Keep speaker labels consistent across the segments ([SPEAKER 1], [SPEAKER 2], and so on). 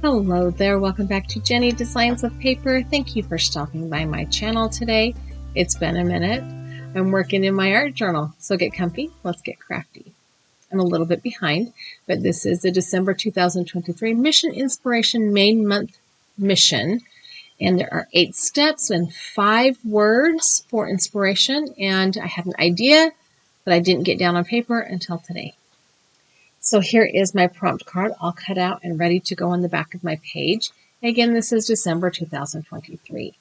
[SPEAKER 1] Hello there, welcome back to Jennie Designs with Paper. Thank you for stopping by my channel today. It's been a minute. I'm working in my art journal, so get comfy, let's get crafty. I'm a little bit behind, but this is the December 2023 Mission Inspiration Main Month Mission. And there are 8 steps and 5 words for inspiration. And I had an idea, but I didn't get down on paper until today. So here is my prompt card all cut out and ready to go on the back of my page. Again, this is December 2023.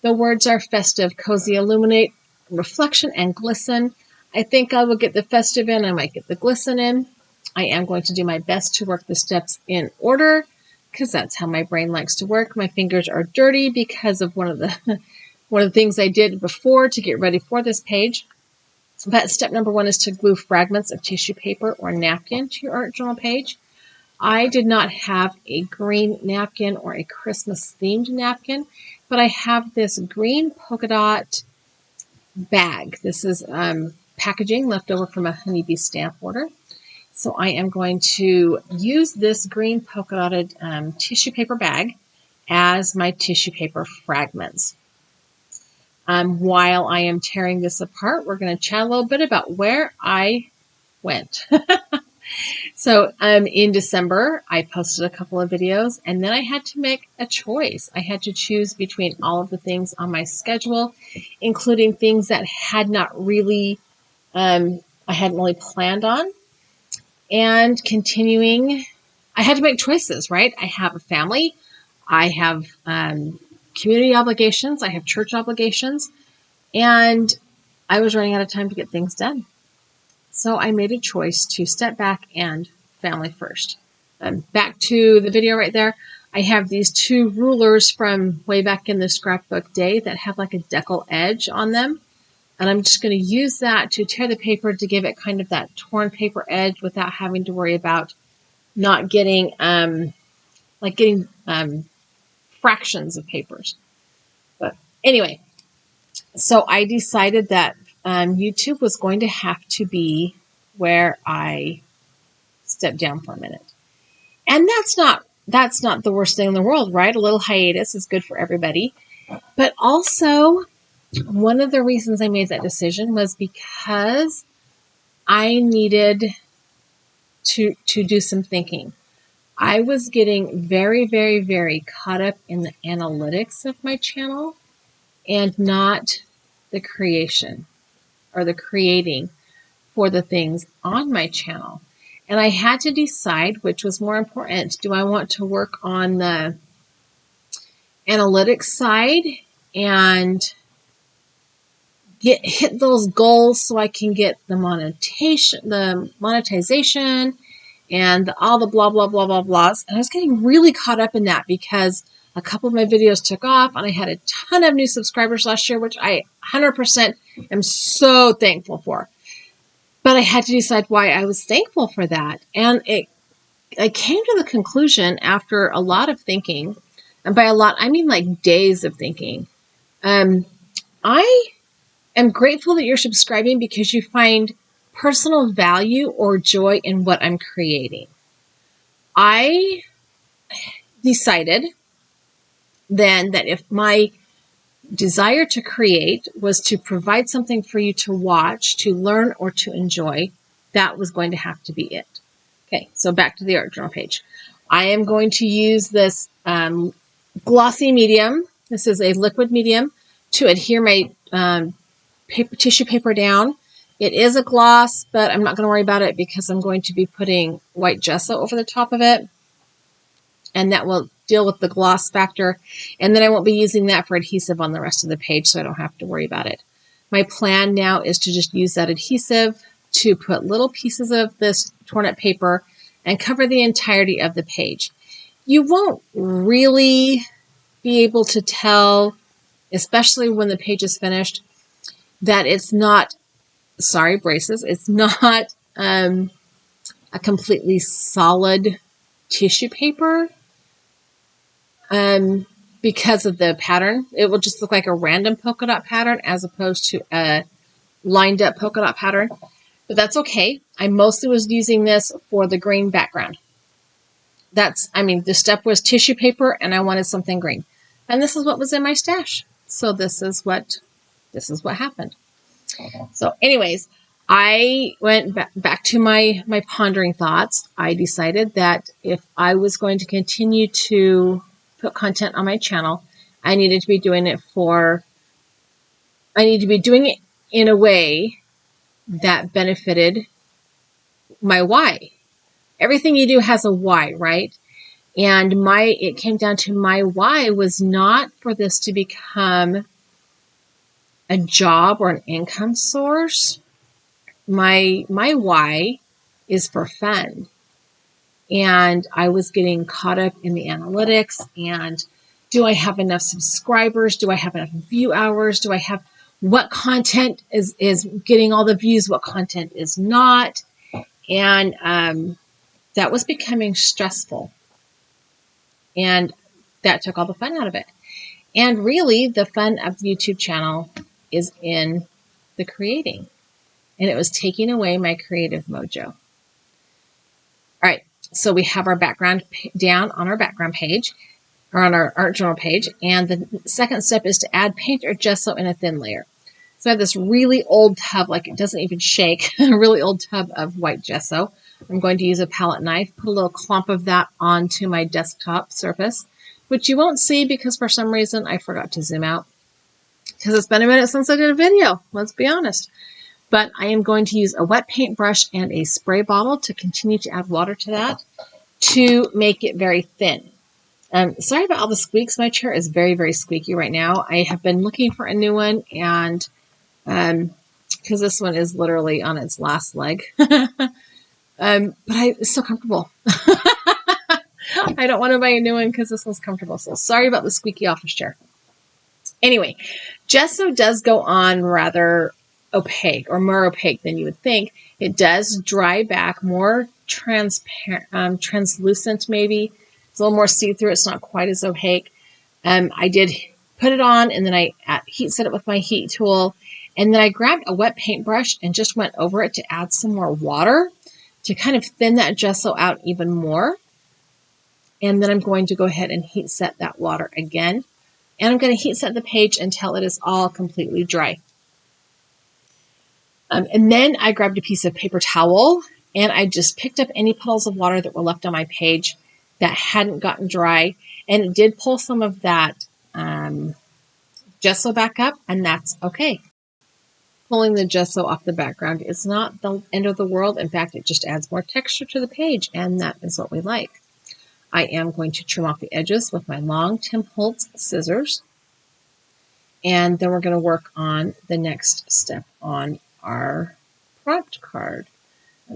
[SPEAKER 1] The words are festive, cozy, illuminate, reflection, and glisten. I think I will get the festive in. I might get the glisten in. I am going to do my best to work the steps in order because that's how my brain likes to work. My fingers are dirty because of one of the things I did before to get ready for this page. But step number 1 is to glue fragments of tissue paper or napkin to your art journal page. I did not have a green napkin or a Christmas themed napkin, but I have this green polka dot bag. This is packaging left over from a honeybee stamp order. So I am going to use this green polka dotted tissue paper bag as my tissue paper fragments. While I am tearing this apart, we're going to chat a little bit about where I went. So in December, I posted a couple of videos, and then I had to make a choice. I had to choose between all of the things on my schedule, including things that had not really, I hadn't really planned on, and continuing. I had to make choices, right? I have a family. I have community obligations. I have church obligations. And I was running out of time to get things done. So I made a choice to step back and family first. Back to the video right there. I have these 2 rulers from way back in the scrapbook day that have like a decal edge on them. And I'm just going to use that to tear the paper to give it kind of that torn paper edge without having to worry about not getting, fractions of papers. But anyway, so I decided that YouTube was going to have to be where I stepped down for a minute. And that's not the worst thing in the world, right? A little hiatus is good for everybody. But also, one of the reasons I made that decision was because I needed to do some thinking. I was getting very, very, very caught up in the analytics of my channel and not the creation or the creating for the things on my channel. And I had to decide which was more important. Do I want to work on the analytics side and hit those goals so I can get the monetization and all the blah, blah, blah, blah, blahs. And I was getting really caught up in that because a couple of my videos took off and I had a ton of new subscribers last year, which I 100% am so thankful for. But I had to decide why I was thankful for that. And I came to the conclusion after a lot of thinking, and by a lot, I mean like days of thinking. I am grateful that you're subscribing because you find personal value or joy in what I'm creating. I decided then that if my desire to create was to provide something for you to watch, to learn, or to enjoy, that was going to have to be it. Okay, so back to the art journal page. I am going to use this glossy medium. This is a liquid medium to adhere my tissue paper down. It is a gloss, but I'm not going to worry about it because I'm going to be putting white gesso over the top of it. And that will deal with the gloss factor. And then I won't be using that for adhesive on the rest of the page, so I don't have to worry about it. My plan now is to just use that adhesive to put little pieces of this torn up paper and cover the entirety of the page. You won't really be able to tell, especially when the page is finished, that it's not, sorry, braces, it's not a completely solid tissue paper because of the pattern. It will just look like a random polka dot pattern as opposed to a lined up polka dot pattern. But that's okay. I mostly was using this for the green background. the step was tissue paper, and I wanted something green. And this is what was in my stash. So this is what happened. So anyways, I went back to my pondering thoughts. I decided that if I was going to continue to put content on my channel, I needed to be doing it in a way that benefited my why. Everything you do has a why, right? And it came down to my why was not for this to become a job or an income source. My why is for fun. And I was getting caught up in the analytics and do I have enough subscribers? Do I have enough view hours? Do I have what content is getting all the views? What content is not? And that was becoming stressful. And that took all the fun out of it. And really, the fun of the YouTube channel is in the creating. And it was taking away my creative mojo. All right, so we have our background down on our background page, or on our art journal page. And the second step is to add paint or gesso in a thin layer. So I have this really old tub, like it doesn't even shake, a really old tub of white gesso. I'm going to use a palette knife, put a little clump of that onto my desktop surface, which you won't see because for some reason I forgot to zoom out. Because it's been a minute since I did a video, let's be honest. But I am going to use a wet paint brush and a spray bottle to continue to add water to that to make it very thin. Sorry about all the squeaks. My chair is very, very squeaky right now. I have been looking for a new one, and because this one is literally on its last leg. But it's so comfortable. I don't want to buy a new one because this one's comfortable. So sorry about the squeaky office chair. Anyway, gesso does go on rather opaque, or more opaque than you would think. It does dry back, more transparent, translucent maybe. It's a little more see-through. It's not quite as opaque. I did put it on, and then I heat set it with my heat tool. And then I grabbed a wet paintbrush and just went over it to add some more water to kind of thin that gesso out even more. And then I'm going to go ahead and heat set that water again. And I'm going to heat set the page until it is all completely dry. And then I grabbed a piece of paper towel, and I just picked up any puddles of water that were left on my page that hadn't gotten dry. And it did pull some of that gesso back up, and that's okay. Pulling the gesso off the background is not the end of the world. In fact, it just adds more texture to the page, and that is what we like. I am going to trim off the edges with my long Tim Holtz scissors. And then we're going to work on the next step on our prompt card.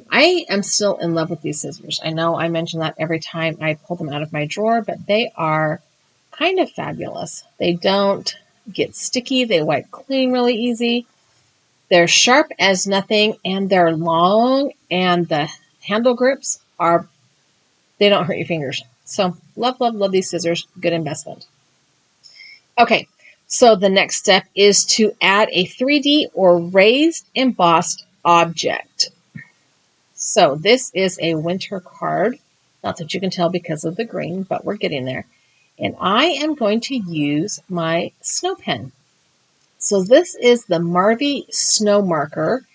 [SPEAKER 1] I am still in love with these scissors. I know I mention that every time I pull them out of my drawer, but they are kind of fabulous. They don't get sticky. They wipe clean really easy. They're sharp as nothing, and they're long, and the handle grips they don't hurt your fingers. So love, love, love these scissors. Good investment. Okay, so the next step is to add a 3D or raised embossed object. So this is a winter card. Not that you can tell because of the green, but we're getting there. And I am going to use my snow pen. So this is the Marvy Snow Marker.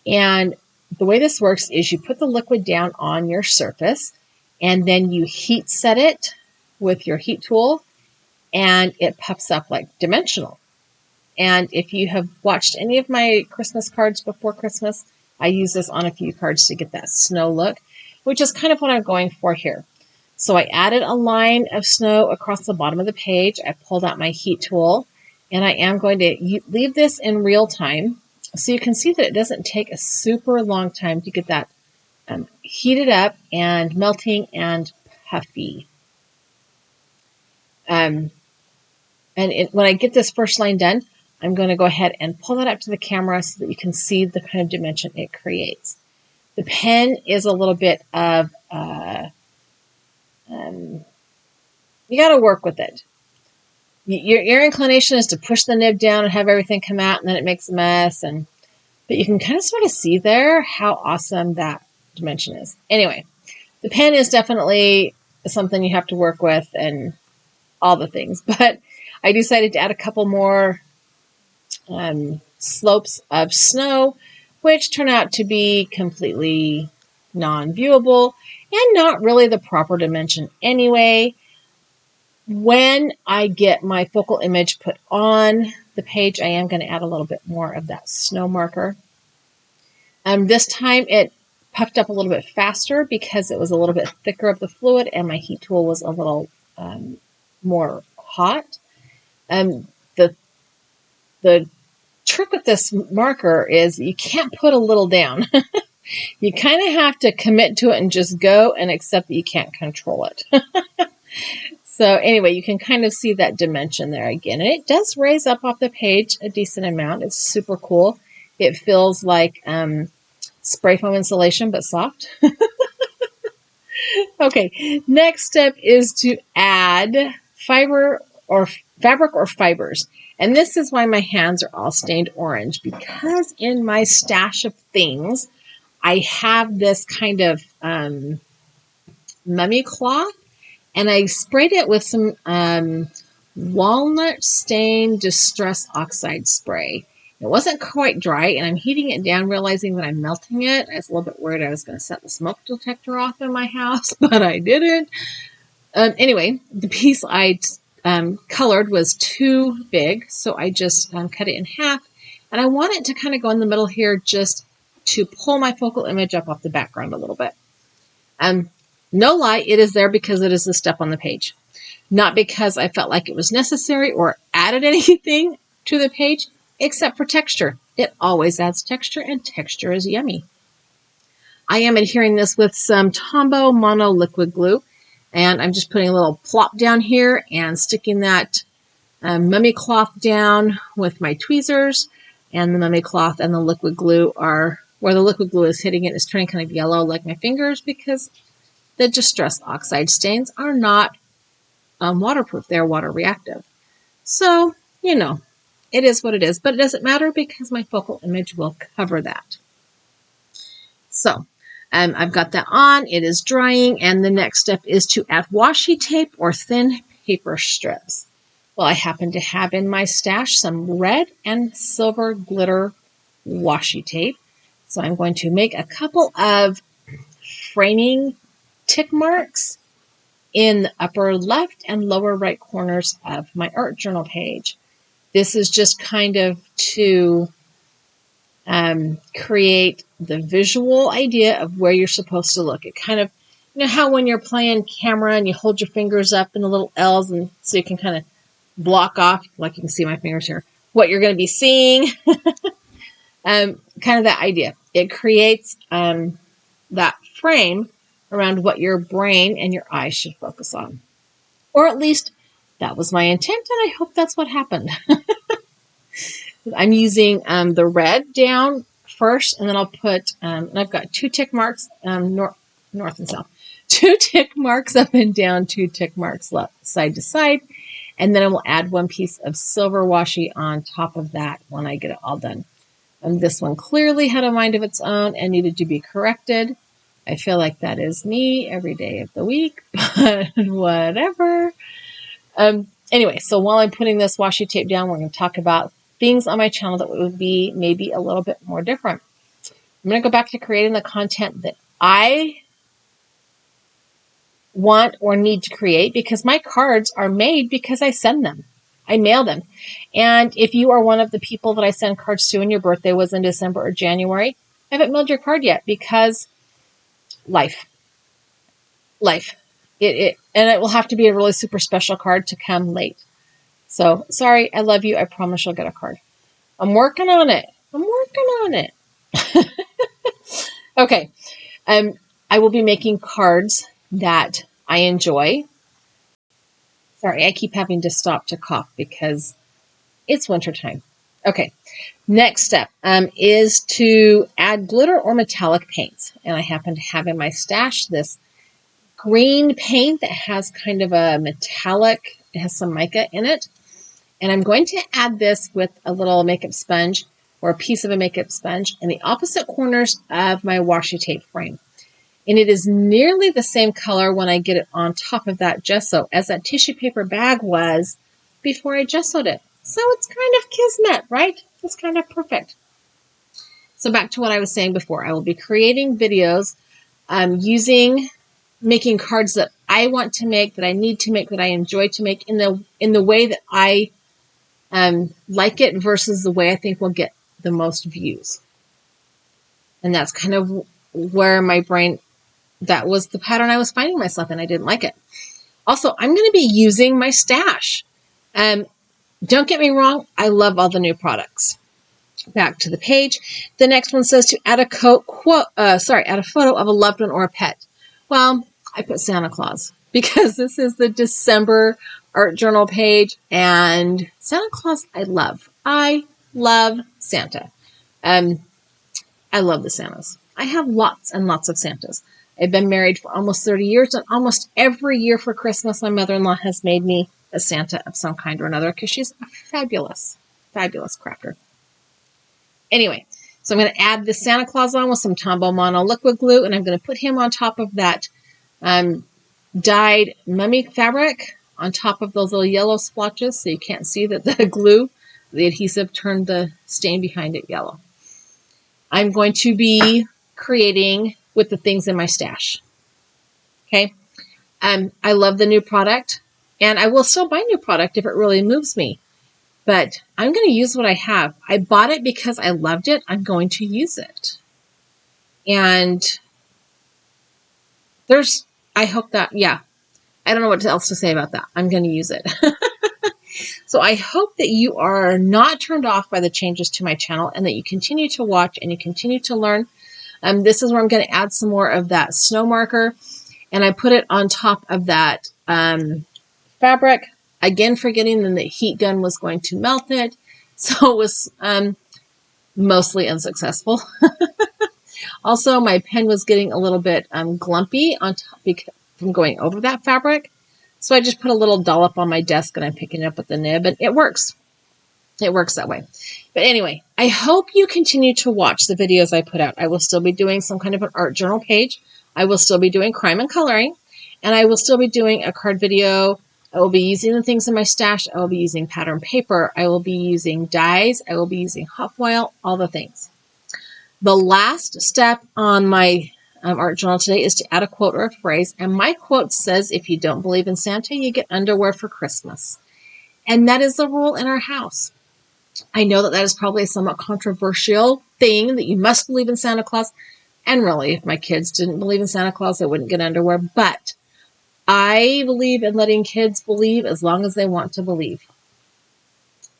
[SPEAKER 1] And the way this works is you put the liquid down on your surface, and then you heat set it with your heat tool, and it puffs up like dimensional. And if you have watched any of my Christmas cards before Christmas, I use this on a few cards to get that snow look, which is kind of what I'm going for here. So I added a line of snow across the bottom of the page. I pulled out my heat tool, and I am going to leave this in real time so you can see that it doesn't take a super long time to get that heated up and melting and puffy. When I get this first line done, I'm going to go ahead and pull that up to the camera so that you can see the kind of dimension it creates. The pen is a little bit of, you got to work with it. Your inclination is to push the nib down and have everything come out, and then it makes a mess. But you can kind of sort of see there how awesome that dimension is. Anyway, the pen is definitely something you have to work with and all the things. But I decided to add a couple more slopes of snow, which turn out to be completely non-viewable and not really the proper dimension anyway. When I get my focal image put on the page, I am going to add a little bit more of that snow marker. This time it puffed up a little bit faster because it was a little bit thicker of the fluid and my heat tool was a little more hot. The trick with this marker is you can't put a little down. You kind of have to commit to it and just go and accept that you can't control it. So anyway, you can kind of see that dimension there again. And it does raise up off the page a decent amount. It's super cool. It feels like spray foam insulation, but soft. Okay, next step is to add fabric or fibers. And this is why my hands are all stained orange, because in my stash of things, I have this kind of mummy cloth, and I sprayed it with some walnut stain distress oxide spray. It wasn't quite dry, and I'm heating it down, realizing that I'm melting it. I was a little bit worried I was going to set the smoke detector off in my house, but I didn't. Anyway, the piece I colored was too big, so I just cut it in half. And I want it to kind of go in the middle here just to pull my focal image up off the background a little bit. No lie, it is there because it is the step on the page. Not because I felt like it was necessary or added anything to the page, except for texture. It always adds texture, and texture is yummy. I am adhering this with some Tombow Mono Liquid Glue, and I'm just putting a little plop down here and sticking that mummy cloth down with my tweezers, and the mummy cloth and the liquid glue are, where the liquid glue is hitting it is turning kind of yellow like my fingers, because the distress oxide stains are not waterproof. They're water reactive. So, you know, it is what it is, but it doesn't matter because my focal image will cover that. So I've got that on. It is drying, and the next step is to add washi tape or thin paper strips. Well, I happen to have in my stash some red and silver glitter washi tape. So I'm going to make a couple of framing tick marks in the upper left and lower right corners of my art journal page. This is just kind of to create the visual idea of where you're supposed to look. It kind of, you know how when you're playing camera and you hold your fingers up in the little L's, and so you can kind of block off, like you can see my fingers here, what you're going to be seeing. Kind of that idea. It creates that frame around what your brain and your eyes should focus on. Or at least that was my intent, and I hope that's what happened. I'm using the red down first, and then I'll put, and I've got 2 tick marks, north and south. 2 tick marks up and down, 2 tick marks left, side to side. And then I will add 1 piece of silver washi on top of that when I get it all done. And this one clearly had a mind of its own and needed to be corrected. I feel like that is me every day of the week, but whatever. Anyway, so while I'm putting this washi tape down, we're going to talk about things on my channel that would be maybe a little bit more different. I'm going to go back to creating the content that I want or need to create, because my cards are made because I send them. I mail them. And if you are one of the people that I send cards to and your birthday was in December or January, I haven't mailed your card yet because life. And it will have to be a really super special card to come late. So sorry, I love you. I promise you'll get a card. I'm working on it. Okay. I will be making cards that I enjoy. Sorry, I keep having to stop to cough because it's wintertime. Okay. Next step is to add glitter or metallic paints. And I happen to have in my stash this green paint that has kind of a metallic, it has some mica in it. And I'm going to add this with a little makeup sponge or a piece of a makeup sponge in the opposite corners of my washi tape frame. And it is nearly the same color when I get it on top of that gesso as that tissue paper bag was before I gessoed it. So it's kind of kismet, right? It's kind of perfect. So back to what I was saying before, I will be creating videos making cards that I want to make, that I need to make, that I enjoy to make in the way that I like it versus the way I think will get the most views. And that's kind of where my brain, that was the pattern I was finding myself in. I didn't like it. Also, I'm going to be using my stash. Don't get me wrong, I love all the new products. Back to the page. The next one says to add a add a photo of a loved one or a pet. Well, I put Santa Claus because this is the December art journal page, and Santa Claus I love. I love Santa. I love the Santas. I have lots and lots of Santas. I've been married for almost 30 years, and almost every year for Christmas, my mother-in-law has made me a Santa of some kind or another because she's a fabulous, fabulous crafter. Anyway, so I'm going to add the Santa Claus on with some Tombow Mono liquid glue, and I'm going to put him on top of that dyed mummy fabric on top of those little yellow splotches so you can't see that the glue, the adhesive, turned the stain behind it yellow. I'm going to be creating with the things in my stash. Okay. I love the new product, and I will still buy new product if it really moves me. But I'm going to use what I have. I bought it because I loved it. I'm going to use it. And I hope that, yeah, I don't know what else to say about that. I'm going to use it. So I hope that you are not turned off by the changes to my channel and that you continue to watch and you continue to learn. This is where I'm going to add some more of that snow marker. And I put it on top of that fabric. Again, forgetting that the heat gun was going to melt it. So it was mostly unsuccessful. Also, my pen was getting a little bit glumpy on top from going over that fabric. So I just put a little dollop on my desk and I'm picking it up with the nib, and it works. It works that way. But anyway, I hope you continue to watch the videos I put out. I will still be doing some kind of an art journal page. I will still be doing crime and coloring, and I will still be doing a card video. I will be using the things in my stash. I will be using pattern paper. I will be using dies. I will be using hot foil, all the things. The last step on my art journal today is to add a quote or a phrase. And my quote says, if you don't believe in Santa, you get underwear for Christmas. And that is the rule in our house. I know that is probably a somewhat controversial thing, that you must believe in Santa Claus. And really, if my kids didn't believe in Santa Claus, they wouldn't get underwear. But I believe in letting kids believe as long as they want to believe.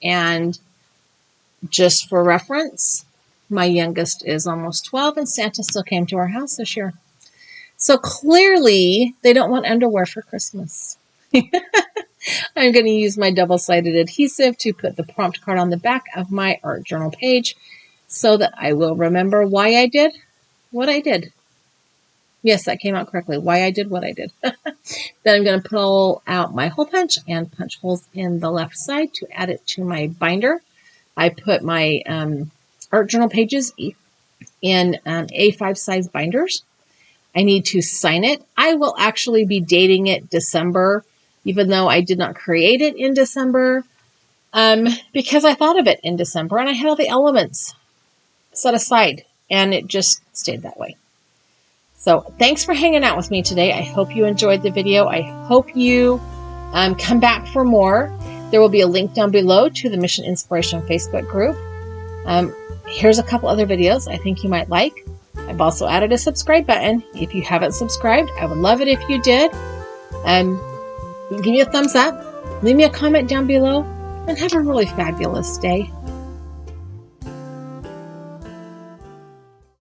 [SPEAKER 1] And just for reference, my youngest is almost 12, and Santa still came to our house this year. So clearly, they don't want underwear for Christmas. I'm going to use my double-sided adhesive to put the prompt card on the back of my art journal page so that I will remember why I did what I did. Yes, that came out correctly. Why I did what I did. Then I'm going to pull out my hole punch and punch holes in the left side to add it to my binder. I put my art journal pages in A5 size binders. I need to sign it. I will actually be dating it December, even though I did not create it in December, because I thought of it in December and I had all the elements set aside, and it just stayed that way. So thanks for hanging out with me today. I hope you enjoyed the video. I hope you come back for more. There will be a link down below to the Mission Inspiration Facebook group. Here's a couple other videos I think you might like. I've also added a subscribe button. If you haven't subscribed, I would love it if you did. Give me a thumbs up, leave me a comment down below, and have a really fabulous day.